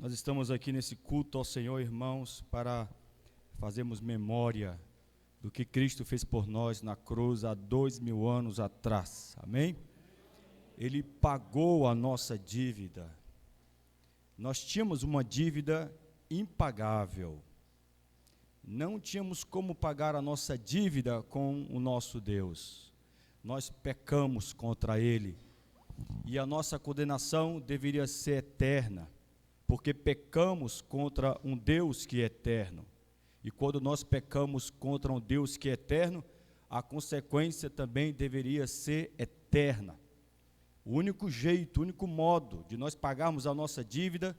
Nós estamos aqui nesse culto ao Senhor, irmãos, para fazermos memória do que Cristo fez por nós na cruz há 2000 anos atrás, amém? Ele pagou a nossa dívida. Nós tínhamos uma dívida impagável. Não tínhamos como pagar a nossa dívida com o nosso Deus. Nós pecamos contra Ele. E a nossa condenação deveria ser eterna, porque pecamos contra um Deus que é eterno. E quando nós pecamos contra um Deus que é eterno, a consequência também deveria ser eterna. O único jeito, o único modo de nós pagarmos a nossa dívida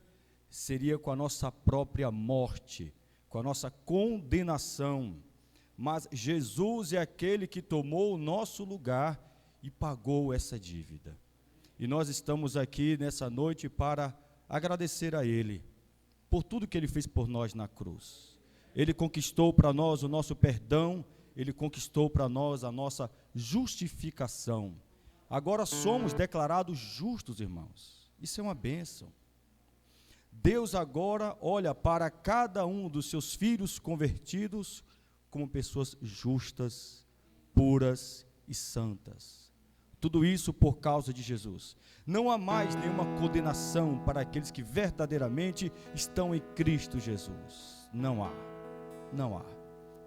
seria com a nossa própria morte, com a nossa condenação. Mas Jesus é aquele que tomou o nosso lugar e pagou essa dívida. E nós estamos aqui nessa noite para agradecer a Ele por tudo que Ele fez por nós na cruz. Ele conquistou para nós o nosso perdão, Ele conquistou para nós a nossa justificação. Agora somos declarados justos, irmãos. Isso é uma bênção. Deus agora olha para cada um dos seus filhos convertidos como pessoas justas, puras e santas. Tudo isso por causa de Jesus. Não há mais nenhuma condenação para aqueles que verdadeiramente estão em Cristo Jesus. Não há. Não há.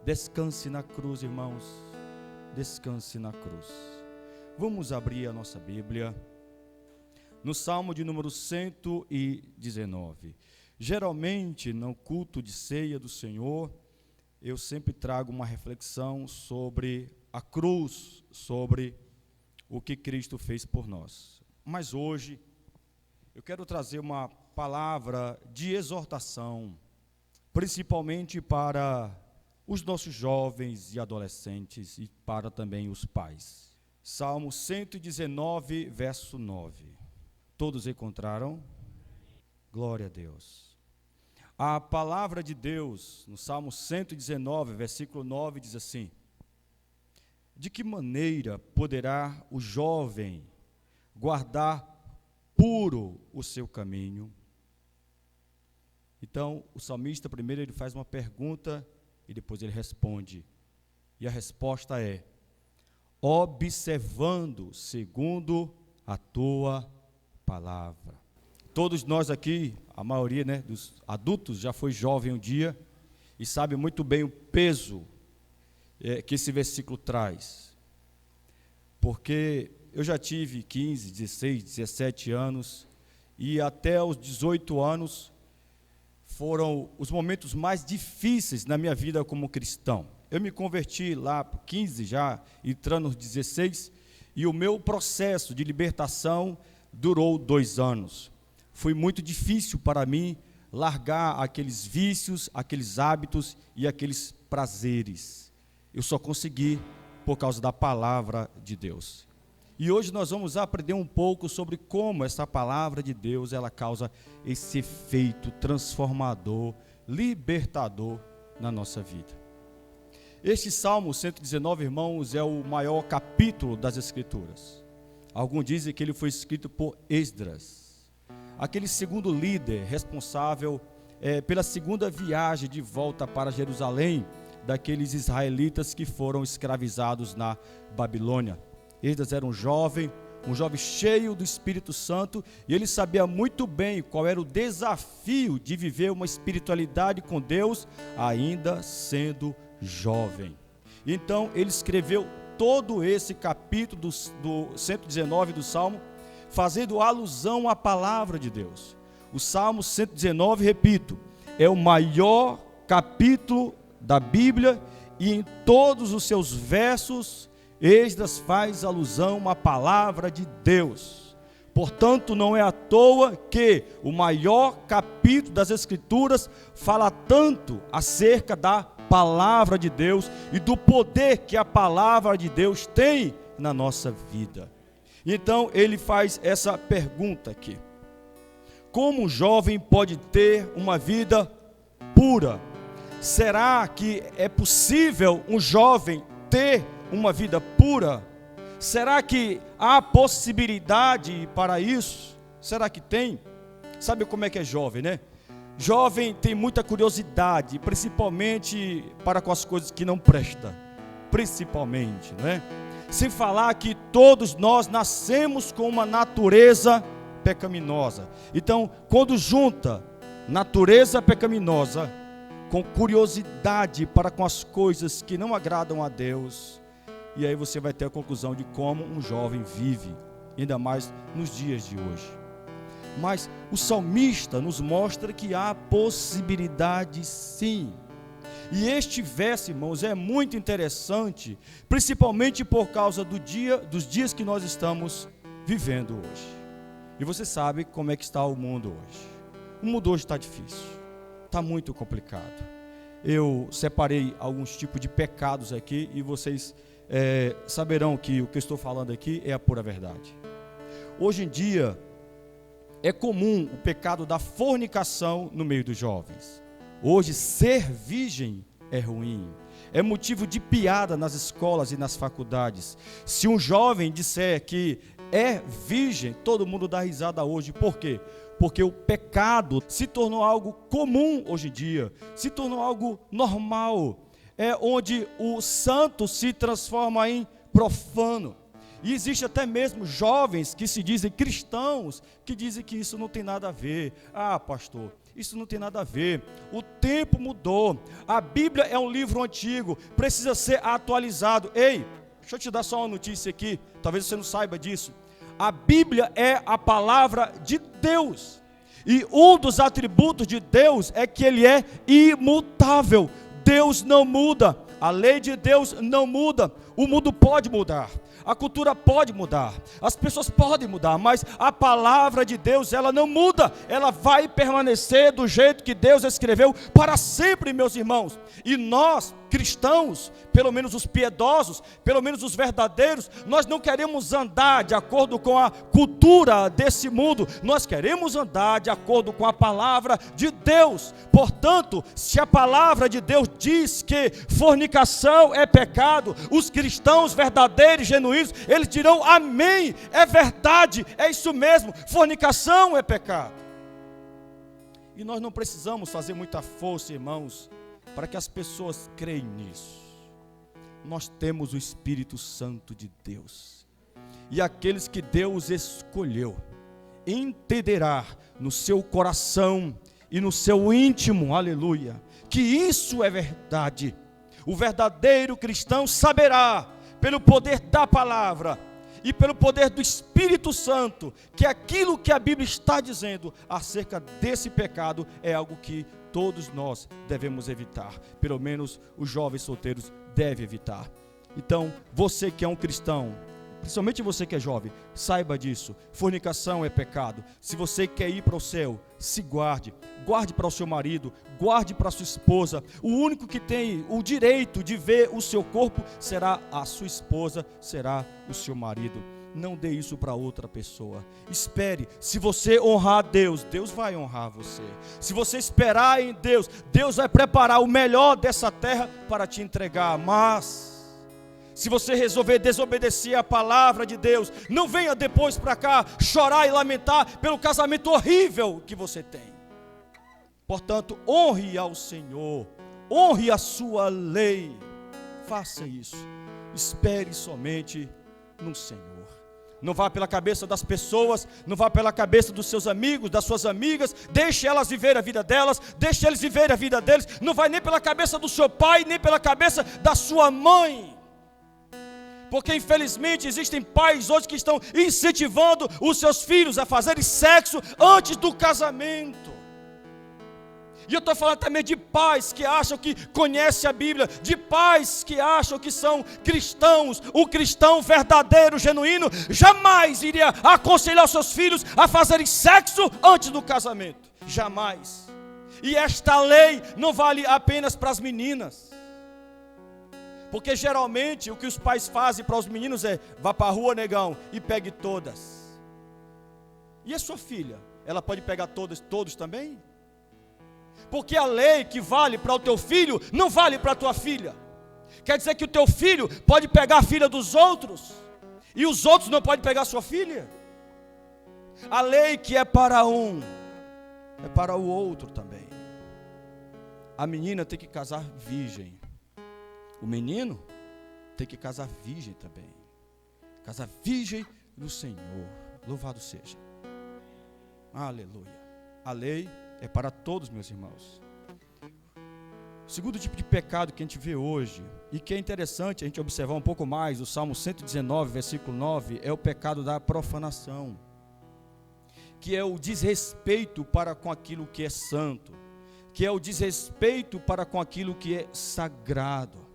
Descanse na cruz, irmãos. Descanse na cruz. Vamos abrir a nossa Bíblia no Salmo de número 119. Geralmente, no culto de ceia do Senhor, eu sempre trago uma reflexão sobre a cruz, sobre o que Cristo fez por nós. Mas hoje, eu quero trazer uma palavra de exortação, principalmente para os nossos jovens e adolescentes e para também os pais. Salmo 119, verso 9. Todos encontraram? Glória a Deus. A palavra de Deus, no Salmo 119, versículo 9, diz assim: de que maneira poderá o jovem guardar puro o seu caminho? Então, o salmista primeiro ele faz uma pergunta e depois ele responde. E a resposta é: observando segundo a tua palavra. Todos nós aqui, a maioria, dos adultos já foi jovem um dia e sabe muito bem o peso que esse versículo traz, porque eu já tive 15, 16, 17 anos e até os 18 anos foram os momentos mais difíceis na minha vida como cristão. Eu me converti lá por 15 já, entrando nos 16, e o meu processo de libertação durou 2 anos. Foi muito difícil para mim largar aqueles vícios, aqueles hábitos e aqueles prazeres. Eu só consegui por causa da palavra de Deus. E hoje nós vamos aprender um pouco sobre como essa palavra de Deus, ela causa esse efeito transformador, libertador na nossa vida. Este Salmo 119, irmãos, é o maior capítulo das Escrituras. Alguns dizem que ele foi escrito por Esdras, aquele segundo líder responsável pela segunda viagem de volta para Jerusalém, daqueles israelitas que foram escravizados na Babilônia. Esdras era um jovem cheio do Espírito Santo, e ele sabia muito bem qual era o desafio de viver uma espiritualidade com Deus, ainda sendo jovem. Então, ele escreveu todo esse capítulo do 119 do Salmo, fazendo alusão à palavra de Deus. O Salmo 119, repito, é o maior capítulo da Bíblia, e em todos os seus versos, Esdras faz alusão à palavra de Deus. Portanto, não é à toa que o maior capítulo das Escrituras fala tanto acerca da palavra de Deus e do poder que a palavra de Deus tem na nossa vida. Então, ele faz essa pergunta aqui: como um jovem pode ter uma vida pura? Será que é possível um jovem ter uma vida pura? Será que há possibilidade para isso? Será que tem? Sabe como é que é jovem, né? Jovem tem muita curiosidade, principalmente para com as coisas que não prestam, principalmente, né? Sem falar que todos nós nascemos com uma natureza pecaminosa. Então, quando junta natureza pecaminosa com curiosidade para com as coisas que não agradam a Deus, e aí você vai ter a conclusão de como um jovem vive, ainda mais nos dias de hoje. Mas o salmista nos mostra que há possibilidade sim. E este verso, irmãos, é muito interessante, principalmente por causa dos dias que nós estamos vivendo hoje. E você sabe como é que está o mundo hoje. O mundo hoje está difícil, está muito complicado. Eu separei alguns tipos de pecados aqui e vocês saberão que o que eu estou falando aqui é a pura verdade. Hoje em dia, é comum o pecado da fornicação no meio dos jovens. Hoje, ser virgem é ruim, é motivo de piada nas escolas e nas faculdades. Se um jovem disser que é virgem, todo mundo dá risada hoje. Por quê? Porque o pecado se tornou algo comum hoje em dia, se tornou algo normal. É onde o santo se transforma em profano. E existe até mesmo jovens que se dizem cristãos, que dizem que isso não tem nada a ver. Ah, pastor, isso não tem nada a ver. O tempo mudou. A Bíblia é um livro antigo, precisa ser atualizado. Ei, deixa eu te dar só uma notícia aqui, talvez você não saiba disso. A Bíblia é a palavra de Deus. E um dos atributos de Deus é que Ele é imutável. Deus não muda. A lei de Deus não muda. O mundo pode mudar, a cultura pode mudar, as pessoas podem mudar, mas a palavra de Deus, ela não muda, ela vai permanecer do jeito que Deus escreveu para sempre, meus irmãos. E nós, cristãos, pelo menos os piedosos, pelo menos os verdadeiros, nós não queremos andar de acordo com a cultura desse mundo, nós queremos andar de acordo com a palavra de Deus. Portanto, se a palavra de Deus diz que fornicação é pecado, os cristãos verdadeiros, genuínos, eles dirão amém, é verdade, é isso mesmo, fornicação é pecado. E nós não precisamos fazer muita força, irmãos, para que as pessoas creiam nisso. Nós temos o Espírito Santo de Deus, e aqueles que Deus escolheu entenderá no seu coração e no seu íntimo, aleluia, que isso é verdade. O verdadeiro cristão saberá, pelo poder da palavra e pelo poder do Espírito Santo, que aquilo que a Bíblia está dizendo acerca desse pecado é algo que todos nós devemos evitar. Pelo menos os jovens solteiros devem evitar. Então, você que é um cristão, principalmente você que é jovem, saiba disso. Fornicação é pecado. Se você quer ir para o céu, se guarde. Guarde para o seu marido, guarde para a sua esposa. O único que tem o direito de ver o seu corpo será a sua esposa, será o seu marido. Não dê isso para outra pessoa. Espere. Se você honrar a Deus, Deus vai honrar você. Se você esperar em Deus, Deus vai preparar o melhor dessa terra para te entregar. Mas se você resolver desobedecer a palavra de Deus, não venha depois para cá chorar e lamentar pelo casamento horrível que você tem. Portanto, honre ao Senhor, honre a sua lei, faça isso, espere somente no Senhor. Não vá pela cabeça das pessoas, não vá pela cabeça dos seus amigos, das suas amigas, deixe elas viver a vida delas, deixe eles viver a vida deles, não vai nem pela cabeça do seu pai, nem pela cabeça da sua mãe. Porque infelizmente existem pais hoje que estão incentivando os seus filhos a fazerem sexo antes do casamento. E eu estou falando também de pais que acham que conhecem a Bíblia, de pais que acham que são cristãos. O cristão verdadeiro, genuíno, jamais iria aconselhar os seus filhos a fazerem sexo antes do casamento. Jamais. E esta lei não vale apenas para as meninas. Porque geralmente o que os pais fazem para os meninos é: vá para a rua, negão, e pegue todas. E a sua filha? Ela pode pegar todos também? Porque a lei que vale para o teu filho não vale para a tua filha. Quer dizer que o teu filho pode pegar a filha dos outros e os outros não podem pegar a sua filha? A lei que é para um é para o outro também. A menina tem que casar virgem. O menino tem que casar virgem também. Casar virgem do Senhor. Louvado seja. Aleluia. A lei é para todos, meus irmãos. O segundo tipo de pecado que a gente vê hoje, e que é interessante a gente observar um pouco mais, o Salmo 119, versículo 9, é o pecado da profanação, que é o desrespeito para com aquilo que é santo, que é o desrespeito para com aquilo que é sagrado.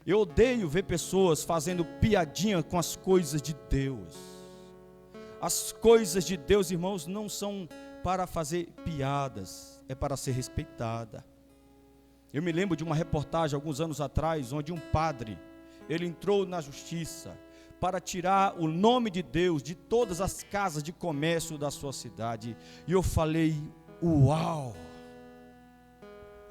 Eu odeio ver pessoas fazendo piadinha com as coisas de Deus. As coisas de Deus, irmãos, não são para fazer piadas, é para ser respeitada. Eu me lembro de uma reportagem alguns anos atrás, onde um padre, ele entrou na justiça para tirar o nome de Deus de todas as casas de comércio da sua cidade. E eu falei, uau!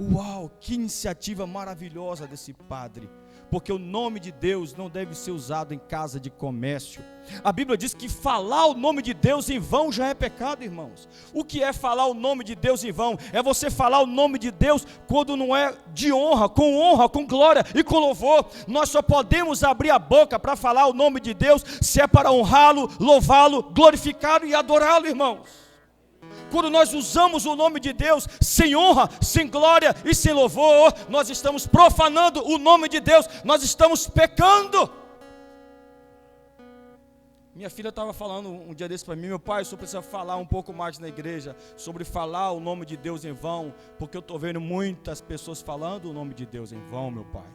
Uau, que iniciativa maravilhosa desse padre, porque o nome de Deus não deve ser usado em casa de comércio. A Bíblia diz que falar o nome de Deus em vão já é pecado, irmãos. O que é falar o nome de Deus em vão? É você falar o nome de Deus quando não é de honra, com glória e com louvor. Nós só podemos abrir a boca para falar o nome de Deus se é para honrá-lo, louvá-lo, glorificá-lo e adorá-lo, irmãos. Quando nós usamos o nome de Deus sem honra, sem glória e sem louvor, nós estamos profanando o nome de Deus, nós estamos pecando. Minha filha estava falando um dia desse para mim, meu pai, o senhor precisa falar um pouco mais na igreja, sobre falar o nome de Deus em vão, porque eu estou vendo muitas pessoas falando o nome de Deus em vão, meu pai.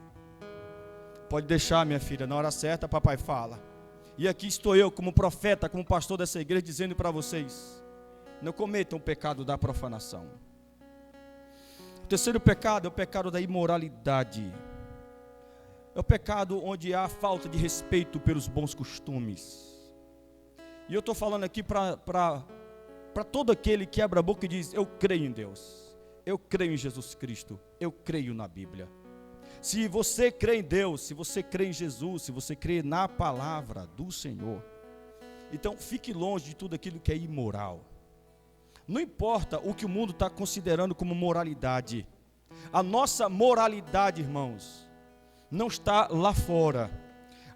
Pode deixar, minha filha, na hora certa papai fala. E aqui estou eu como profeta, como pastor dessa igreja, dizendo para vocês, não cometam o pecado da profanação. O terceiro pecado é o pecado da imoralidade. É o pecado onde há falta de respeito pelos bons costumes. E eu estou falando aqui para todo aquele que abre a boca e diz, eu creio em Deus, eu creio em Jesus Cristo, eu creio na Bíblia. Se você crê em Deus, se você crê em Jesus, se você crê na palavra do Senhor, então fique longe de tudo aquilo que é imoral. Não importa o que o mundo está considerando como moralidade. A nossa moralidade, irmãos, não está lá fora.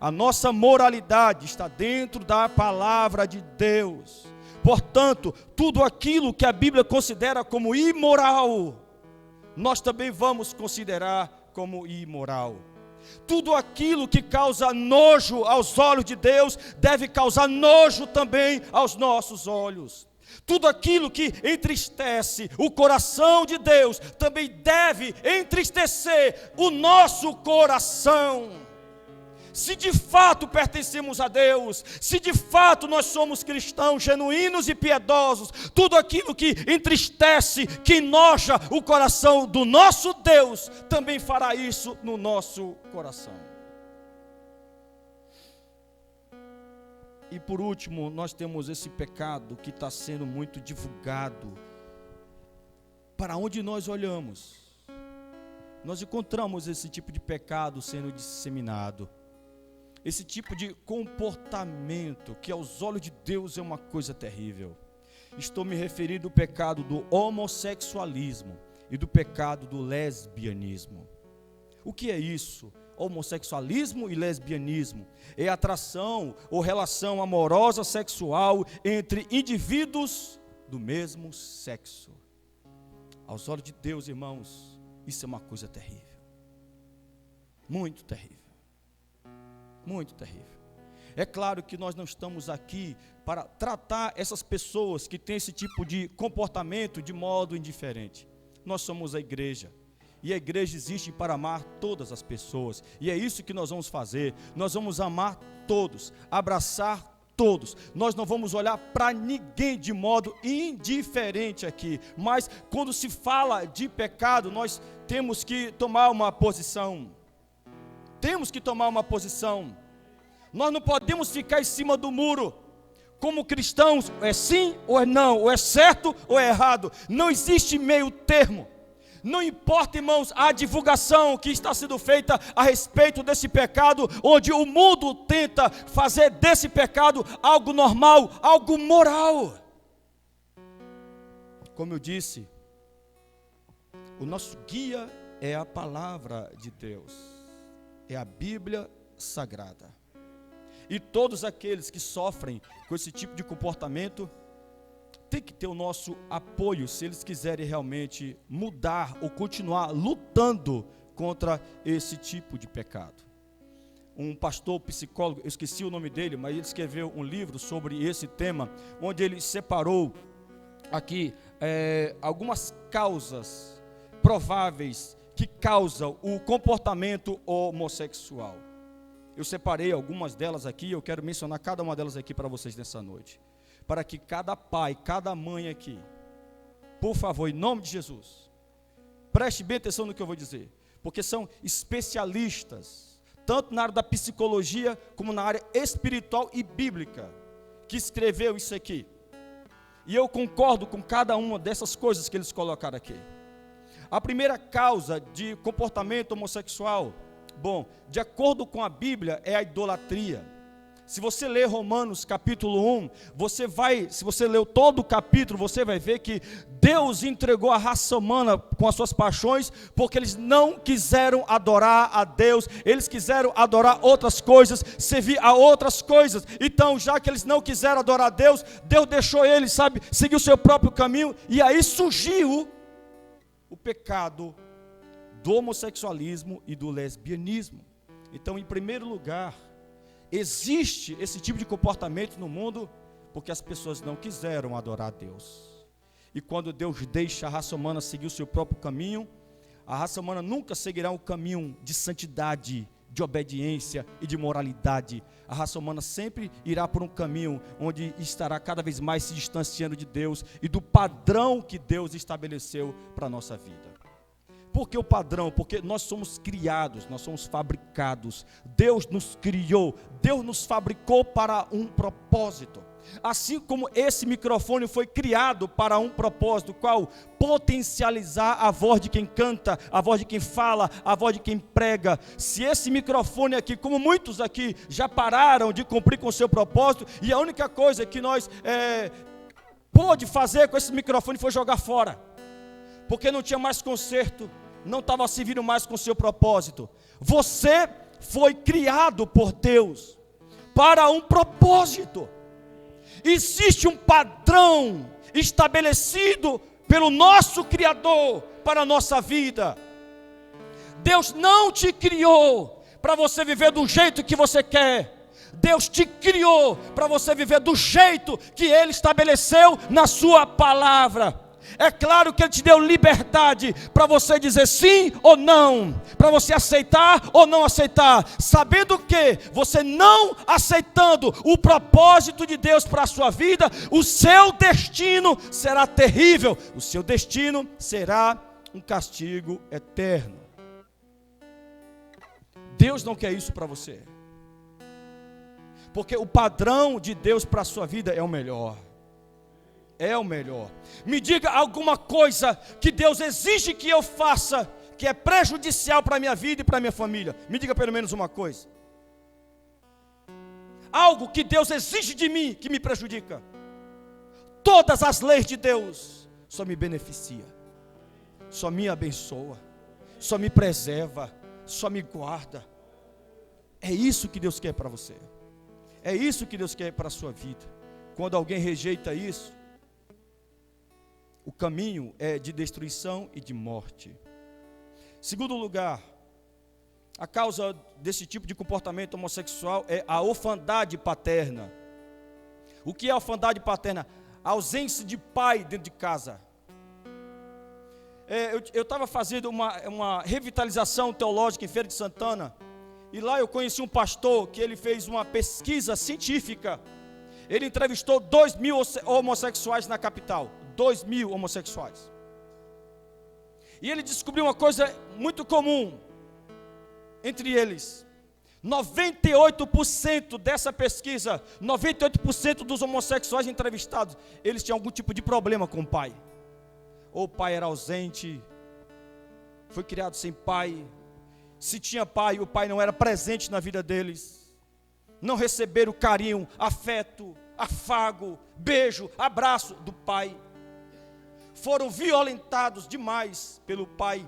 A nossa moralidade está dentro da palavra de Deus. Portanto, tudo aquilo que a Bíblia considera como imoral, nós também vamos considerar como imoral. Tudo aquilo que causa nojo aos olhos de Deus, deve causar nojo também aos nossos olhos. Tudo aquilo que entristece o coração de Deus, também deve entristecer o nosso coração. Se de fato pertencemos a Deus, se de fato nós somos cristãos genuínos e piedosos, tudo aquilo que entristece, que enoja o coração do nosso Deus, também fará isso no nosso coração. E por último, nós temos esse pecado que está sendo muito divulgado. Para onde nós olhamos, nós encontramos esse tipo de pecado sendo disseminado. Esse tipo de comportamento que aos olhos de Deus é uma coisa terrível. Estou me referindo ao pecado do homossexualismo e do pecado do lesbianismo. O que é isso? Homossexualismo e lesbianismo é atração ou relação amorosa sexual entre indivíduos do mesmo sexo. Aos olhos de Deus, irmãos, isso é uma coisa terrível. Muito terrível. Muito terrível. É claro que nós não estamos aqui para tratar essas pessoas que têm esse tipo de comportamento de modo indiferente. Nós somos a igreja. E a igreja existe para amar todas as pessoas. E é isso que nós vamos fazer. Nós vamos amar todos, abraçar todos. Nós não vamos olhar para ninguém de modo indiferente aqui. Mas quando se fala de pecado, nós temos que tomar uma posição. Temos que tomar uma posição. Nós não podemos ficar em cima do muro. Como cristãos, é sim ou é não, ou é certo ou é errado. Não existe meio termo. Não importa, irmãos, a divulgação que está sendo feita a respeito desse pecado, onde o mundo tenta fazer desse pecado algo normal, algo moral. Como eu disse, O nosso guia é a palavra de Deus, é a Bíblia Sagrada. E todos aqueles que sofrem com esse tipo de comportamento tem que ter o nosso apoio, se eles quiserem realmente mudar ou continuar lutando contra esse tipo de pecado. Um pastor psicólogo, eu esqueci o nome dele, mas ele escreveu um livro sobre esse tema, onde ele separou aqui algumas causas prováveis que causam o comportamento homossexual. Eu separei algumas delas aqui, eu quero mencionar cada uma delas aqui para vocês nessa noite, para que cada pai, cada mãe aqui, por favor, em nome de Jesus, preste bem atenção no que eu vou dizer, porque são especialistas, tanto na área da psicologia, como na área espiritual e bíblica, que escreveu isso aqui. E eu concordo com cada uma dessas coisas que eles colocaram aqui. A primeira causa de comportamento homossexual, de acordo com a Bíblia, é a idolatria. Se você ler Romanos capítulo 1, se você leu todo o capítulo, você vai ver que Deus entregou a raça humana com as suas paixões, porque eles não quiseram adorar a Deus, eles quiseram adorar outras coisas, servir a outras coisas. Então, já que eles não quiseram adorar a Deus, Deus deixou eles, seguir o seu próprio caminho, e aí surgiu o pecado do homossexualismo e do lesbianismo. Então, em primeiro lugar, existe esse tipo de comportamento no mundo porque as pessoas não quiseram adorar a Deus. E quando Deus deixa a raça humana seguir o seu próprio caminho, a raça humana nunca seguirá um caminho de santidade, de obediência e de moralidade. A raça humana sempre irá por um caminho onde estará cada vez mais se distanciando de Deus e do padrão que Deus estabeleceu para a nossa vida. Por que o padrão? Porque nós somos criados, nós somos fabricados. Deus nos criou, Deus nos fabricou para um propósito. Assim como esse microfone foi criado para um propósito, qual? Potencializar a voz de quem canta, a voz de quem fala, a voz de quem prega. Se esse microfone aqui, como muitos aqui, já pararam de cumprir com o seu propósito, e a única coisa que nós pôde fazer com esse microfone foi jogar fora, porque não tinha mais conserto, não estava servindo mais com o seu propósito. Você foi criado por Deus para um propósito. Existe um padrão estabelecido pelo nosso Criador para a nossa vida. Deus não te criou para você viver do jeito que você quer. Deus te criou para você viver do jeito que Ele estabeleceu na sua palavra. É claro que Ele te deu liberdade para você dizer sim ou não, para você aceitar ou não aceitar, sabendo que você não aceitando o propósito de Deus para a sua vida, o seu destino será terrível, o seu destino será um castigo eterno. Deus não quer isso para você, porque o padrão de Deus para a sua vida é o melhor. É o melhor. Me diga alguma coisa que Deus exige que eu faça, que é prejudicial para a minha vida e para a minha família. Me diga pelo menos uma coisa. Algo que Deus exige de mim que me prejudica. Todas as leis de Deus só me beneficia, só me abençoa, só me preserva, só me guarda. É isso que Deus quer para você. É isso que Deus quer para a sua vida. Quando alguém rejeita isso, o caminho é de destruição e de morte. Segundo lugar, a causa desse tipo de comportamento homossexual é a orfandade paterna. O que é a orfandade paterna? A ausência de pai dentro de casa. Eu estava fazendo uma revitalização teológica em Feira de Santana, e lá eu conheci um pastor que ele fez uma pesquisa científica. Ele entrevistou 2.000 homossexuais na capital. 2.000 homossexuais. E ele descobriu uma coisa muito comum entre eles. 98% dessa pesquisa, 98% dos homossexuais entrevistados, eles tinham algum tipo de problema com o pai. Ou o pai era ausente, foi criado sem pai. Se tinha pai, o pai não era presente na vida deles. Não receberam carinho, afeto, afago, beijo, abraço do pai. foram violentados demais pelo pai.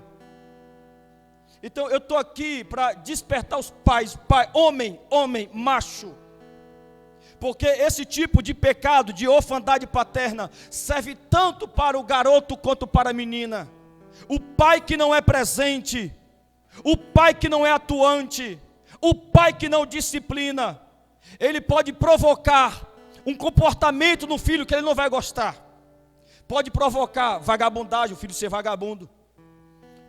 Então eu estou aqui para despertar os pais, pai, homem, macho. Porque esse tipo de pecado, de orfandade paterna, serve tanto para o garoto quanto para a menina. O pai que não é presente, o pai que não é atuante, o pai que não disciplina, ele pode provocar um comportamento no filho que ele não vai gostar. Pode provocar vagabundagem, o filho ser vagabundo.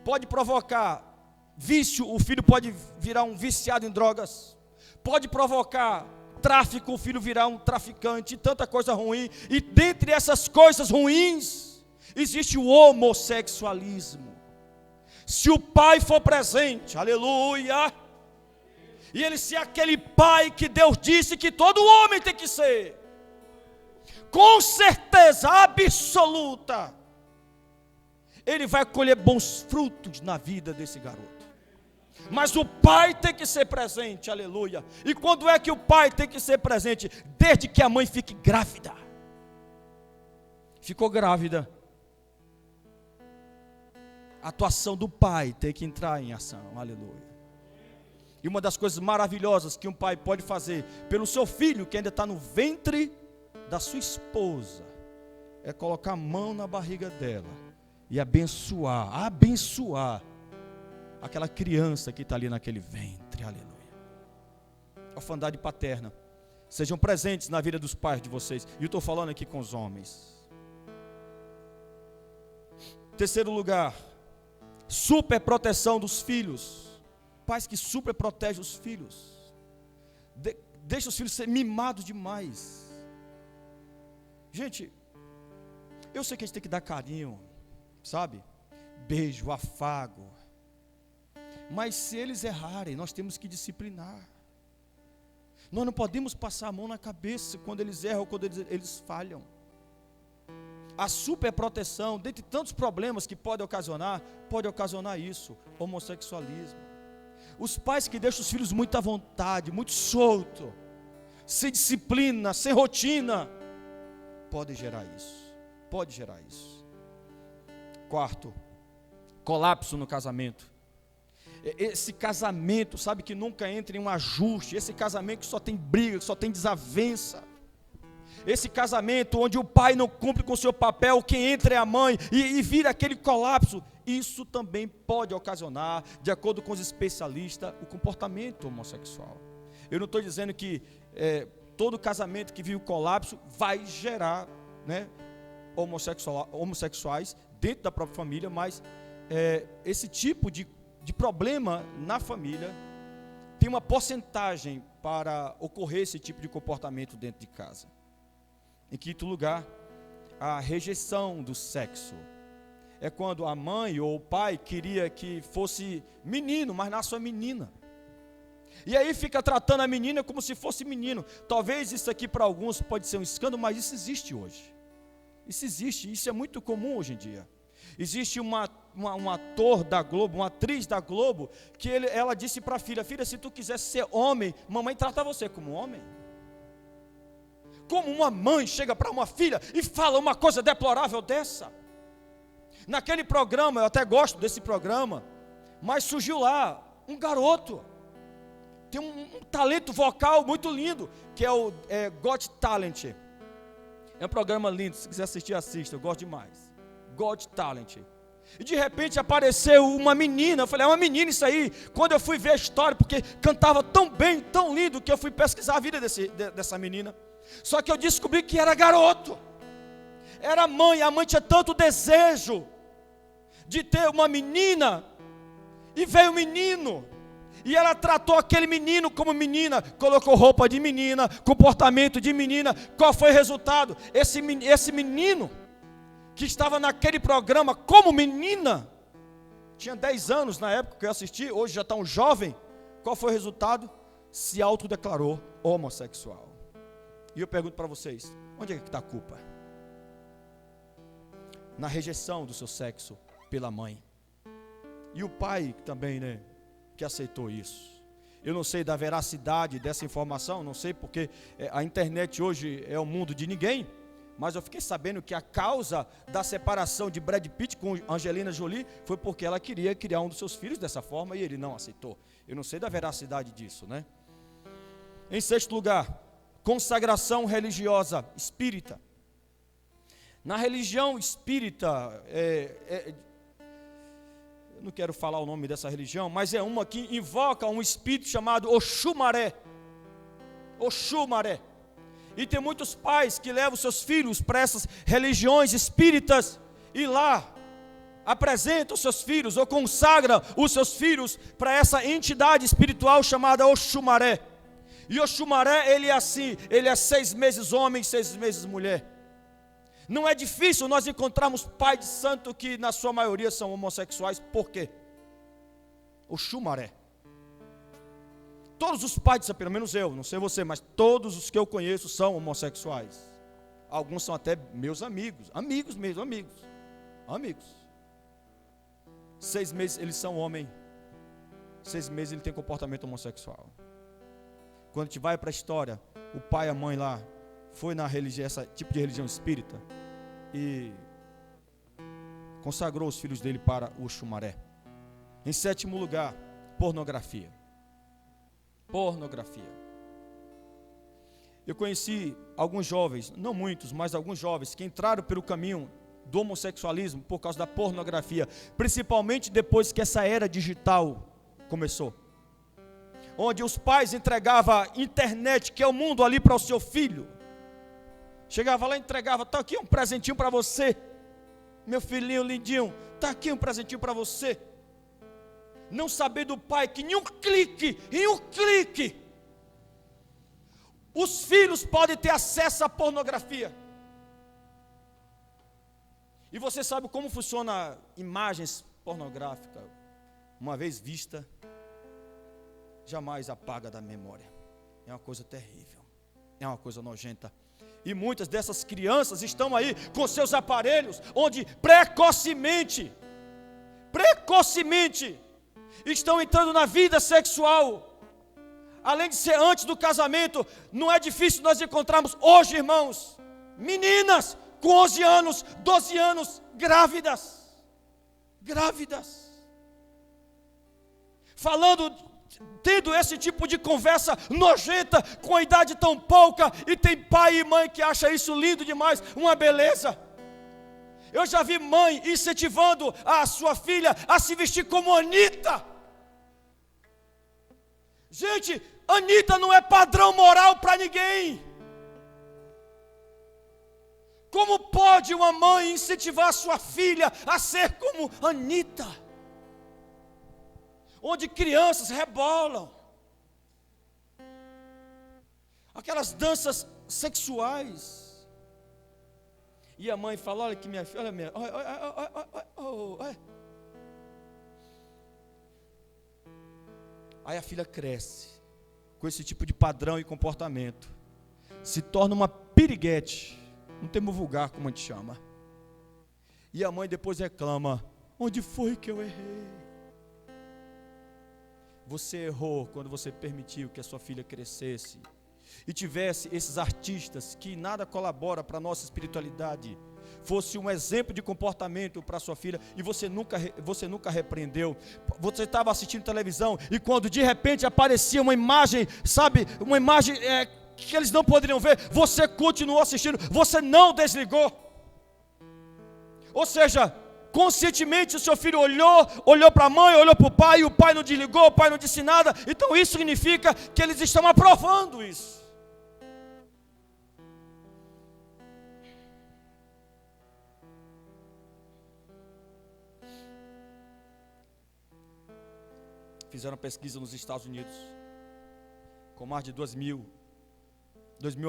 Pode provocar vício, o filho pode virar um viciado em drogas. Pode provocar tráfico, o filho virar um traficante, tanta coisa ruim. E dentre essas coisas ruins, existe o homossexualismo. Se o pai for presente, aleluia, e ele ser aquele pai que Deus disse que todo homem tem que ser, com certeza absoluta, ele vai colher bons frutos na vida desse garoto. Mas o pai tem que ser presente, aleluia. E quando é que o pai tem que ser presente? Desde que a mãe fique grávida. Ficou grávida, a atuação do pai tem que entrar em ação, aleluia. E uma das coisas maravilhosas que um pai pode fazer pelo seu filho, que ainda está no ventre da sua esposa, é colocar a mão na barriga dela e abençoar aquela criança que está ali naquele ventre, aleluia. Orfandade paterna. Sejam presentes na vida dos pais de vocês. E eu estou falando aqui com os homens. Terceiro lugar, superproteção dos filhos. Pais que superprotegem os filhos. Deixa os filhos serem mimados demais. Gente, eu sei que a gente tem que dar carinho, sabe? Beijo, afago. Mas se eles errarem, nós temos que disciplinar. Nós não podemos passar a mão na cabeça quando eles erram ou quando eles falham. A superproteção, dentre tantos problemas que pode ocasionar isso, homossexualismo. Os pais que deixam os filhos muito à vontade, muito solto, sem disciplina, sem rotina, pode gerar isso. Quarto, colapso no casamento. Esse casamento, sabe, que nunca entra em um ajuste, esse casamento que só tem briga, que só tem desavença, esse casamento onde o pai não cumpre com o seu papel, quem entra é a mãe, e vira aquele colapso, isso também pode ocasionar, de acordo com os especialistas, o comportamento homossexual. Eu não estou dizendo que todo casamento que vive o colapso vai gerar, né, homossexuais dentro da própria família, mas esse tipo de problema na família tem uma porcentagem para ocorrer esse tipo de comportamento dentro de casa. Em quinto lugar, a rejeição do sexo. É quando a mãe ou o pai queria que fosse menino, mas nasce uma menina. E aí fica tratando a menina como se fosse menino. Talvez isso aqui para alguns pode ser um escândalo, mas isso existe hoje. Isso existe, isso é muito comum hoje em dia. Existe um ator da Globo, uma atriz da Globo, que ela disse para a filha, se tu quiser ser homem, mamãe trata você como homem. Como uma mãe chega para uma filha e fala uma coisa deplorável dessa? Naquele programa, eu até gosto desse programa, mas surgiu lá um garoto, tem um talento vocal muito lindo, que é o Got Talent. É um programa lindo, se quiser assistir, assista, eu gosto demais. Got Talent. E de repente apareceu uma menina, eu falei, é uma menina isso aí. Quando eu fui ver a história, porque cantava tão bem, tão lindo, que eu fui pesquisar a vida dessa menina. Só que eu descobri que era garoto. Era mãe, a mãe tinha tanto desejo de ter uma menina, e veio um menino, e ela tratou aquele menino como menina, colocou roupa de menina, comportamento de menina. Qual foi o resultado? Esse menino, que estava naquele programa como menina, tinha 10 anos na época que eu assisti, hoje já está um jovem. Qual foi o resultado? Se autodeclarou homossexual. E eu pergunto para vocês, onde é que está a culpa? Na rejeição do seu sexo pela mãe. E o pai também, né, que aceitou isso. Eu não sei da veracidade dessa informação, não sei porque a internet hoje é o mundo de ninguém, mas eu fiquei sabendo que a causa da separação de Brad Pitt com Angelina Jolie foi porque ela queria criar um dos seus filhos dessa forma e ele não aceitou. Eu não sei da veracidade disso, né? Em sexto lugar, consagração religiosa espírita. Na religião espírita, eu não quero falar o nome dessa religião, mas é uma que invoca um espírito chamado Oxumaré. Oxumaré. E tem muitos pais que levam seus filhos para essas religiões espíritas e lá apresentam seus filhos ou consagram os seus filhos para essa entidade espiritual chamada Oxumaré. E Oxumaré, ele é assim, ele é 6 meses homem, 6 meses mulher. Não é difícil nós encontrarmos pai de santo que na sua maioria são homossexuais. Por quê? Oxumaré. Todos os pais de santo, pelo menos eu, não sei você, mas todos os que eu conheço são homossexuais. Alguns são até meus amigos, amigos mesmo, amigos. 6 meses eles são homem, 6 meses ele tem comportamento homossexual. Quando a gente vai para a história, o pai e a mãe lá foi na religião, esse tipo de religião espírita, e consagrou os filhos dele para o Oxumaré. Em sétimo lugar, pornografia. Pornografia. Eu conheci alguns jovens, não muitos, mas alguns jovens que entraram pelo caminho do homossexualismo por causa da pornografia, principalmente depois que essa era digital começou. Onde os pais entregavam a internet, que é o mundo, ali para o seu filho. Chegava lá e entregava, está aqui um presentinho para você, meu filhinho lindinho, está aqui um presentinho para você. Não saber do pai que em um clique, os filhos podem ter acesso à pornografia. E você sabe como funciona imagens pornográficas, uma vez vista, jamais apaga da memória. É uma coisa terrível, é uma coisa nojenta. E muitas dessas crianças estão aí com seus aparelhos, onde precocemente, estão entrando na vida sexual. Além de ser antes do casamento, não é difícil nós encontrarmos hoje, irmãos, meninas com 11 anos, 12 anos, grávidas, tendo esse tipo de conversa nojenta, com a idade tão pouca, e tem pai e mãe que acha isso lindo demais, uma beleza. Eu já vi mãe incentivando a sua filha a se vestir como Anitta. Gente, Anitta não é padrão moral para ninguém. Como pode uma mãe incentivar a sua filha a ser como Anitta? Onde crianças rebolam, aquelas danças sexuais, e a mãe fala, olha que minha filha, olha. Aí a filha cresce, com esse tipo de padrão e comportamento, se torna uma piriguete, um termo vulgar como a gente chama, e a mãe depois reclama, onde foi que eu errei? Você errou quando você permitiu que a sua filha crescesse e tivesse esses artistas que nada colabora para a nossa espiritualidade, fosse um exemplo de comportamento para a sua filha, e você nunca repreendeu. Você estava assistindo televisão e quando de repente aparecia uma imagem, sabe, uma imagem que eles não poderiam ver, você continuou assistindo, você não desligou. Ou seja, conscientemente o seu filho olhou para a mãe, olhou para o pai, e o pai não desligou, o pai não disse nada. Então isso significa que eles estão aprovando isso. Fizeram pesquisa nos Estados Unidos com mais de 2 mil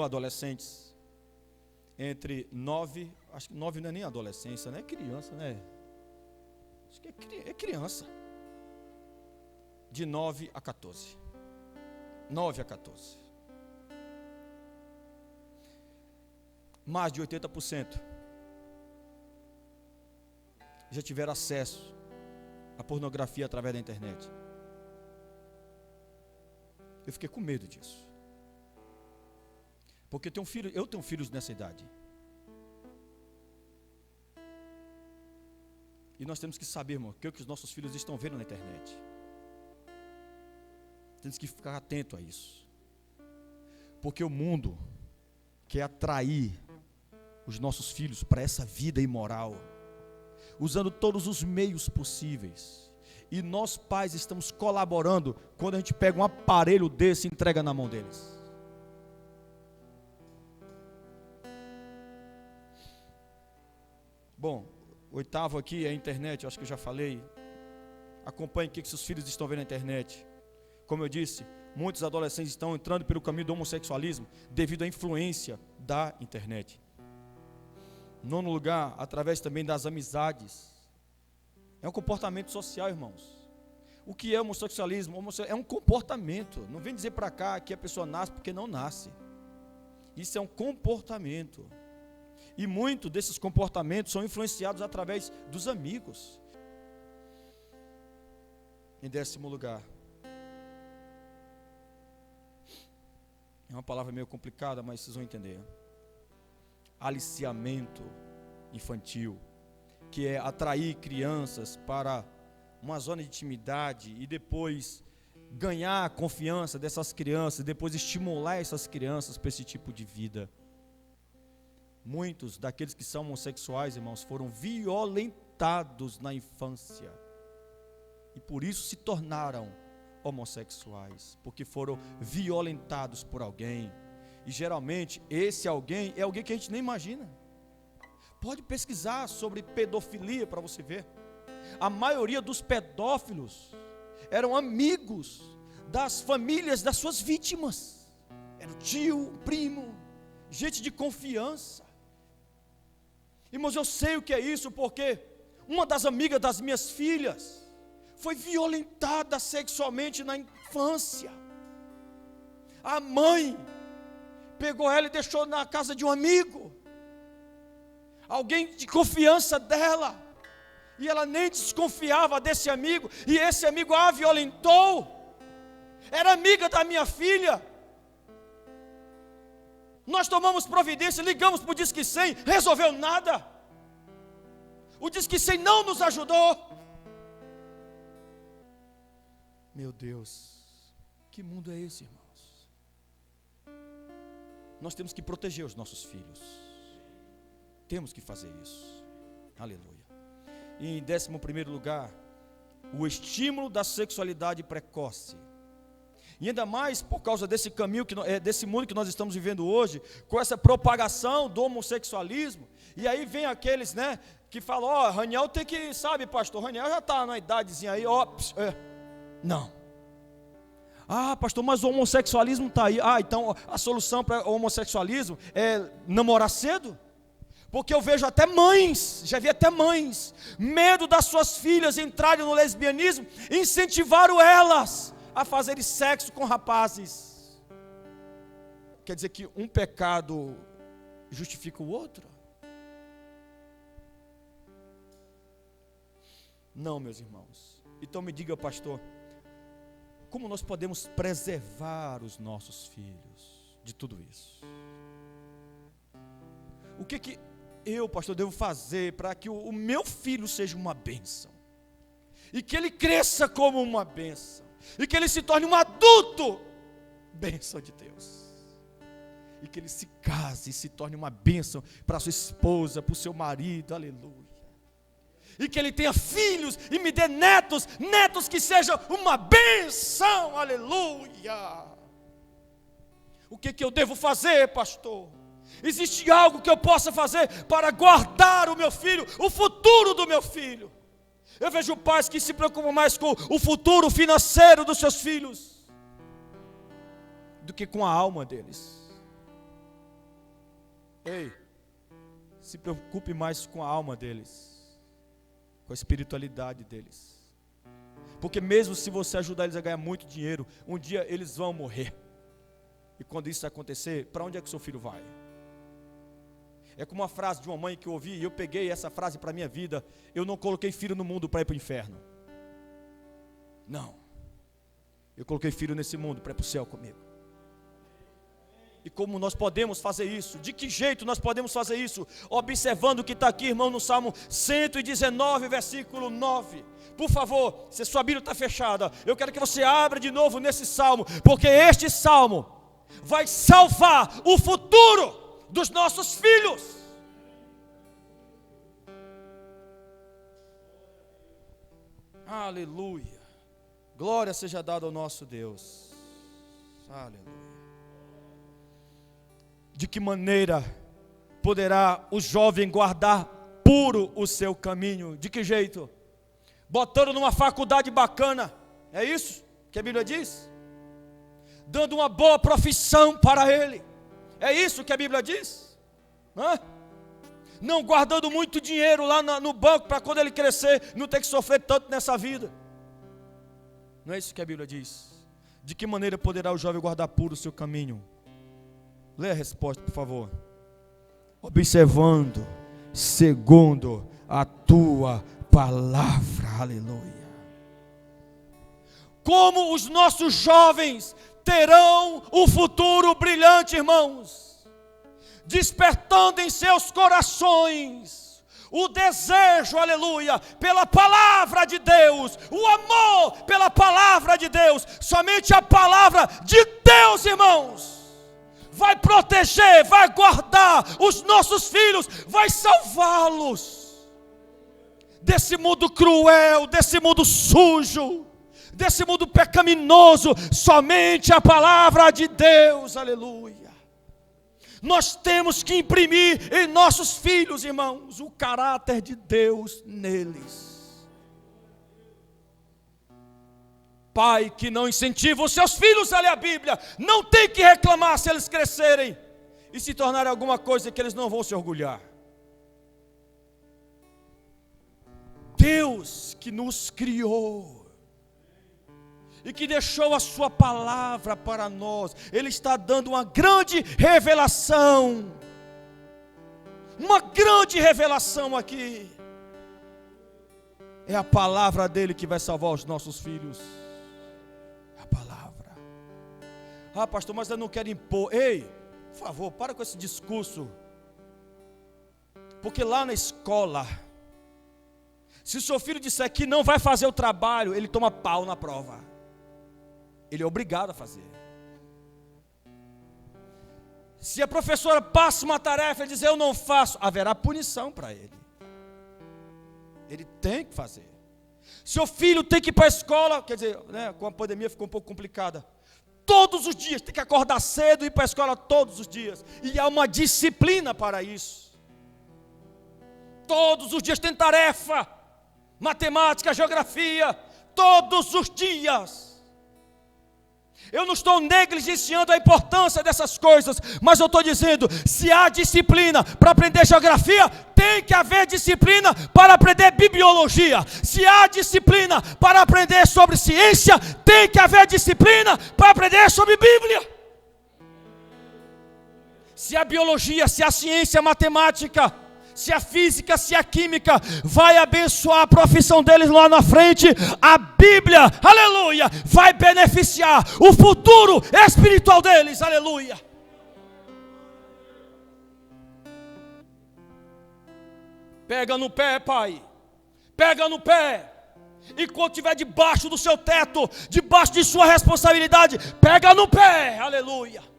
adolescentes, entre 9, acho que 9 não é nem adolescência, né? É criança, né? Acho que é criança. De 9 a 14. 9 a 14. Mais de 80% já tiveram acesso à pornografia através da internet. Eu fiquei com medo disso. Porque eu tenho filhos nessa idade. E nós temos que saber, irmão, o que os nossos filhos estão vendo na internet. Temos que ficar atento a isso. Porque o mundo quer atrair os nossos filhos para essa vida imoral, usando todos os meios possíveis. E nós pais estamos colaborando quando a gente pega um aparelho desse e entrega na mão deles. Bom, o oitavo aqui é a internet, eu acho que eu já falei. Acompanhe o que seus filhos estão vendo na internet. Como eu disse, muitos adolescentes estão entrando pelo caminho do homossexualismo devido à influência da internet. Nono lugar, através também das amizades. É um comportamento social, irmãos. O que é homossexualismo? É um comportamento. Não vem dizer para cá que a pessoa nasce porque não nasce. Isso é um comportamento. E muitos desses comportamentos são influenciados através dos amigos. Em 10º lugar, é uma palavra meio complicada, mas vocês vão entender. Aliciamento infantil, que é atrair crianças para uma zona de intimidade e depois ganhar a confiança dessas crianças, depois estimular essas crianças para esse tipo de vida. Muitos daqueles que são homossexuais, irmãos, foram violentados na infância e por isso se tornaram homossexuais, porque foram violentados por alguém. E geralmente esse alguém é alguém que a gente nem imagina. Pode pesquisar sobre pedofilia para você ver. A maioria dos pedófilos eram amigos das famílias das suas vítimas. Era o tio, o primo, gente de confiança. Irmãos, eu sei o que é isso, porque uma das amigas das minhas filhas foi violentada sexualmente na infância. A mãe pegou ela e deixou na casa de um amigo, alguém de confiança dela, e ela nem desconfiava desse amigo, e esse amigo a violentou. Era amiga da minha filha. Nós tomamos providência, ligamos para o Disque 100, resolveu nada. O Disque 100 não nos ajudou. Meu Deus, que mundo é esse, irmãos? Nós temos que proteger os nossos filhos. Temos que fazer isso. Aleluia. E em 11º lugar, o estímulo da sexualidade precoce. E ainda mais por causa desse caminho, desse mundo que nós estamos vivendo hoje, com essa propagação do homossexualismo. E aí vem aqueles, né, que falam, Raniel tem que, sabe, pastor, Raniel já está na idadezinha aí, não. Pastor, mas o homossexualismo está aí. Então a solução para o homossexualismo é namorar cedo? Porque eu vejo até mães, já vi até mães, medo das suas filhas entrarem no lesbianismo, incentivaram elas a fazerem sexo com rapazes. Quer dizer que um pecado justifica o outro? Não, meus irmãos. Então me diga, pastor, como nós podemos preservar os nossos filhos de tudo isso? O que eu, pastor, devo fazer para que o meu filho seja uma bênção? E que ele cresça como uma bênção? E que ele se torne um adulto, bênção de Deus. E que ele se case e se torne uma bênção para sua esposa, para o seu marido, aleluia. E que ele tenha filhos e me dê netos que sejam uma bênção, aleluia. O que eu devo fazer, pastor? Existe algo que eu possa fazer para guardar o meu filho, o futuro do meu filho? Eu vejo pais que se preocupam mais com o futuro financeiro dos seus filhos do que com a alma deles. Ei, se preocupe mais com a alma deles, com a espiritualidade deles. Porque mesmo se você ajudar eles a ganhar muito dinheiro, um dia eles vão morrer. E quando isso acontecer, para onde é que seu filho vai? É como uma frase de uma mãe que eu ouvi, e eu peguei essa frase para a minha vida. Eu não coloquei filho no mundo para ir para o inferno. Não. Eu coloquei filho nesse mundo para ir para o céu comigo. E como nós podemos fazer isso? De que jeito nós podemos fazer isso? Observando o que está aqui, irmão, no Salmo 119, versículo 9. Por favor, se sua Bíblia está fechada, eu quero que você abra de novo nesse Salmo, porque este Salmo vai salvar o futuro dos nossos filhos. Aleluia. Glória seja dada ao nosso Deus. Aleluia. De que maneira poderá o jovem guardar puro o seu caminho? De que jeito? Botando numa faculdade bacana, é isso que a Bíblia diz? Dando uma boa profissão para ele, é isso que a Bíblia diz? Não guardando muito dinheiro lá no banco, para quando ele crescer, não ter que sofrer tanto nessa vida. Não é isso que a Bíblia diz. De que maneira poderá o jovem guardar puro o seu caminho? Leia a resposta, por favor. Observando, segundo a tua palavra. Aleluia. Como os nossos jovens terão um futuro brilhante, irmãos, despertando em seus corações o desejo, aleluia, pela palavra de Deus, o amor pela palavra de Deus. Somente a palavra de Deus, irmãos, vai proteger, vai guardar os nossos filhos, vai salvá-los desse mundo cruel, desse mundo sujo, desse mundo pecaminoso. Somente a palavra de Deus, aleluia. Nós temos que imprimir em nossos filhos, irmãos, o caráter de Deus neles. Pai que não incentiva os seus filhos a ler a Bíblia, não tem que reclamar se eles crescerem e se tornarem alguma coisa que eles não vão se orgulhar. Deus que nos criou e que deixou a sua palavra para nós, Ele está dando uma grande revelação. Uma grande revelação aqui. É a palavra dele que vai salvar os nossos filhos. A palavra. Ah, pastor, mas eu não quero impor. Ei, por favor, para com esse discurso. Porque lá na escola, se o seu filho disser que não vai fazer o trabalho, ele toma pau na prova. Ele é obrigado a fazer. Se a professora passa uma tarefa e dizer eu não faço, haverá punição para ele. Ele tem que fazer. Seu filho tem que ir para a escola, quer dizer, né, com a pandemia ficou um pouco complicada. Todos os dias, tem que acordar cedo e ir para a escola todos os dias. E há uma disciplina para isso. Todos os dias tem tarefa. Matemática, geografia, todos os dias. Eu não estou negligenciando a importância dessas coisas, mas eu estou dizendo, se há disciplina para aprender geografia, tem que haver disciplina para aprender bibliologia. Se há disciplina para aprender sobre ciência, tem que haver disciplina para aprender sobre Bíblia. Se a biologia, se a ciência, a matemática, se a física, se a química vai abençoar a profissão deles lá na frente, a Bíblia, aleluia, vai beneficiar o futuro espiritual deles, aleluia. Pega no pé, pai, pega no pé. E quando estiver debaixo do seu teto, debaixo de sua responsabilidade, pega no pé, aleluia.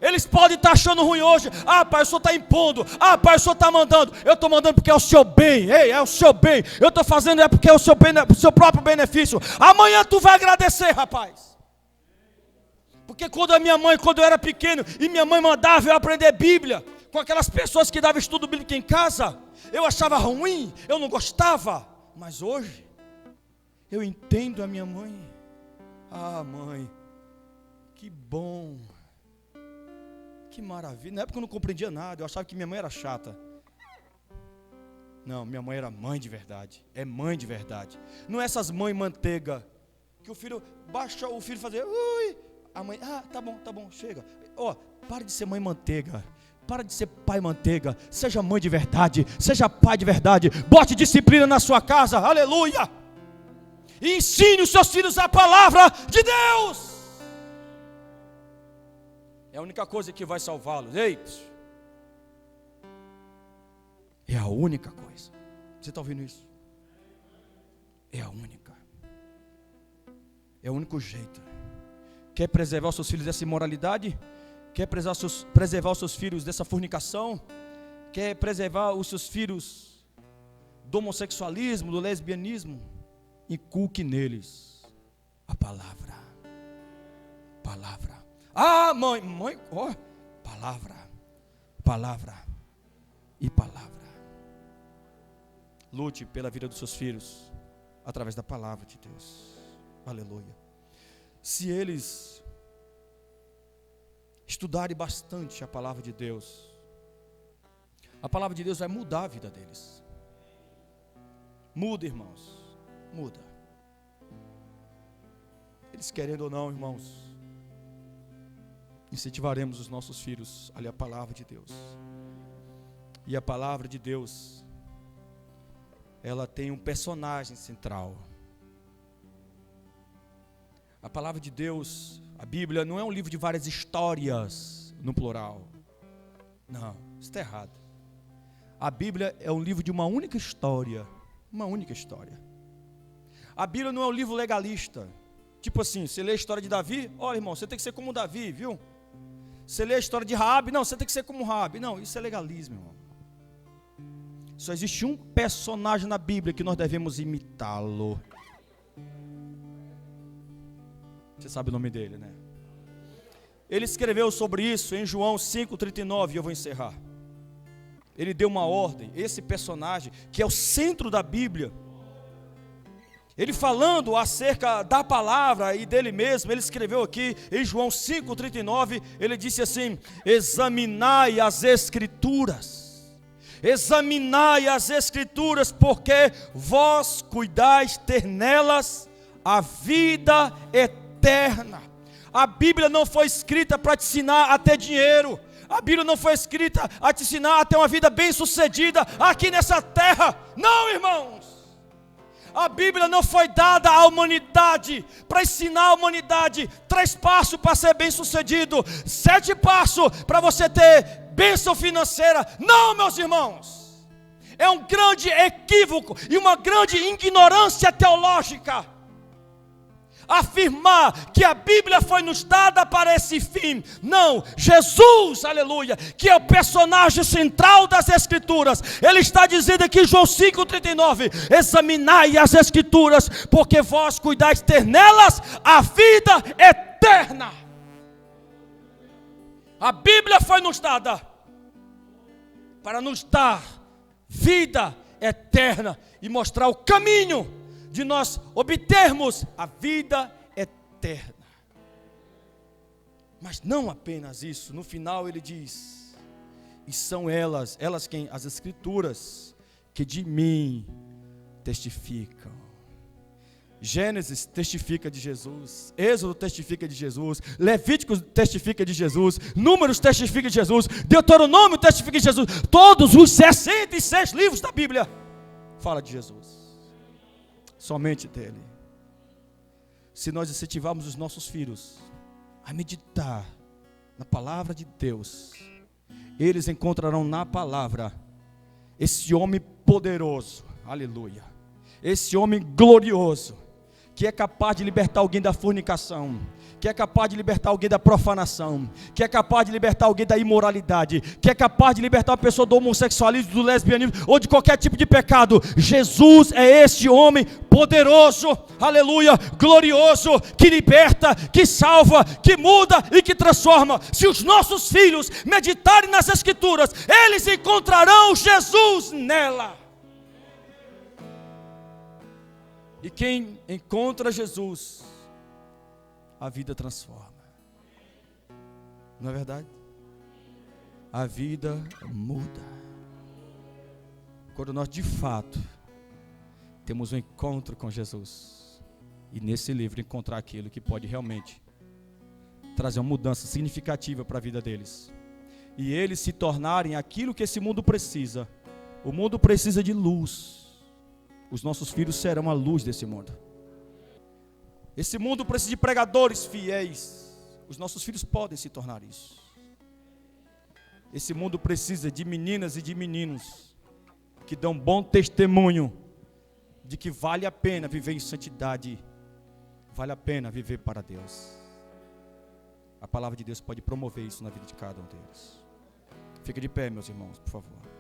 Eles podem estar achando ruim hoje. Ah, pai, o senhor está impondo. Ah, pai, o senhor está mandando. Eu estou mandando porque é o seu bem. Ei, é o seu bem. Eu estou fazendo porque é o seu bem, o seu próprio benefício. Amanhã tu vai agradecer, rapaz. Porque quando eu era pequeno, e minha mãe mandava eu aprender Bíblia, com aquelas pessoas que davam estudo bíblico em casa, eu achava ruim, eu não gostava. Mas hoje, eu entendo a minha mãe. Ah, mãe, que bom. Que maravilha. Na época eu não compreendia nada. Eu achava que minha mãe era chata. Não, minha mãe era mãe de verdade. É mãe de verdade. Não é essas mães manteiga que o filho baixa o filho fazer. Ui, a mãe, tá bom, chega. Para de ser mãe manteiga. Para de ser pai manteiga. Seja mãe de verdade. Seja pai de verdade. Bote disciplina na sua casa. Aleluia. E ensine os seus filhos a palavra de Deus. É a única coisa que vai salvá-los. Ei! É a única coisa. Você está ouvindo isso? É a única. É o único jeito. Quer preservar os seus filhos dessa imoralidade? Quer preservar os seus filhos dessa fornicação? Quer preservar os seus filhos do homossexualismo, do lesbianismo? Inculque neles a palavra. Palavra. Ah, mãe, ó, palavra. Palavra e palavra. Lute pela vida dos seus filhos através da palavra de Deus. Aleluia. Se eles estudarem bastante a palavra de Deus, a palavra de Deus vai mudar a vida deles. Muda, irmãos. Muda. Eles querendo ou não, irmãos, incentivaremos os nossos filhos a ler a palavra de Deus. E a palavra de Deus, ela tem um personagem central. A palavra de Deus, a Bíblia, não é um livro de várias histórias, no plural. Não, isso está errado. A Bíblia é um livro de uma única história. Uma única história. A Bíblia não é um livro legalista. Tipo assim, você lê a história de Davi, olha, irmão, você tem que ser como Davi, viu? Você lê a história de Raabe, não, você tem que ser como Raabe. Não, isso é legalismo, irmão. Só existe um personagem na Bíblia que nós devemos imitá-lo. Você sabe o nome dele, né? Ele escreveu sobre isso em João 5,39, e eu vou encerrar. Ele deu uma ordem, esse personagem, que é o centro da Bíblia. Ele falando acerca da palavra e dele mesmo, ele escreveu aqui em João 5,39, ele disse assim: examinai as Escrituras, examinai as Escrituras, porque vós cuidais ter nelas a vida eterna. A Bíblia não foi escrita para te ensinar a ter dinheiro. A Bíblia não foi escrita a te ensinar a ter uma vida bem sucedida aqui nessa terra. Não, irmãos. A Bíblia não foi dada à humanidade para ensinar a humanidade 3 passos para ser bem sucedido, 7 passos para você ter bênção financeira. Não, meus irmãos. É um grande equívoco e uma grande ignorância teológica afirmar que a Bíblia foi nos dada para esse fim. Não, Jesus, aleluia, que é o personagem central das Escrituras, ele está dizendo aqui em João 5,39, examinai as Escrituras, porque vós cuidais ter nelas a vida eterna. A Bíblia foi nos dada para nos dar vida eterna e mostrar o caminho de nós obtermos a vida eterna. Mas não apenas isso, no final ele diz: e são elas quem? As Escrituras, que de mim testificam. Gênesis testifica de Jesus, Êxodo testifica de Jesus, Levítico testifica de Jesus, Números testifica de Jesus, Deuteronômio testifica de Jesus. Todos os 66 livros da Bíblia falam de Jesus. Somente dele. Se nós incentivarmos os nossos filhos a meditar na palavra de Deus, eles encontrarão na palavra esse homem poderoso, aleluia, esse homem glorioso, que é capaz de libertar alguém da fornicação, que é capaz de libertar alguém da profanação, que é capaz de libertar alguém da imoralidade, que é capaz de libertar uma pessoa do homossexualismo, do lesbianismo ou de qualquer tipo de pecado. Jesus é este homem poderoso, aleluia, glorioso, que liberta, que salva, que muda e que transforma. Se os nossos filhos meditarem nas Escrituras, eles encontrarão Jesus nela. E quem encontra Jesus, a vida transforma. Não é verdade? A vida muda. Quando nós de fato temos um encontro com Jesus, e nesse livro encontrar aquilo que pode realmente trazer uma mudança significativa para a vida deles, e eles se tornarem aquilo que esse mundo precisa. O mundo precisa de luz. Os nossos filhos serão a luz desse mundo. Esse mundo precisa de pregadores fiéis, Os nossos filhos podem se tornar isso. Esse mundo precisa de meninas e de meninos que dão bom testemunho de que vale a pena viver em santidade, vale a pena viver para Deus. A palavra de Deus pode promover isso na vida de cada um deles. Fique de pé, meus irmãos, por favor.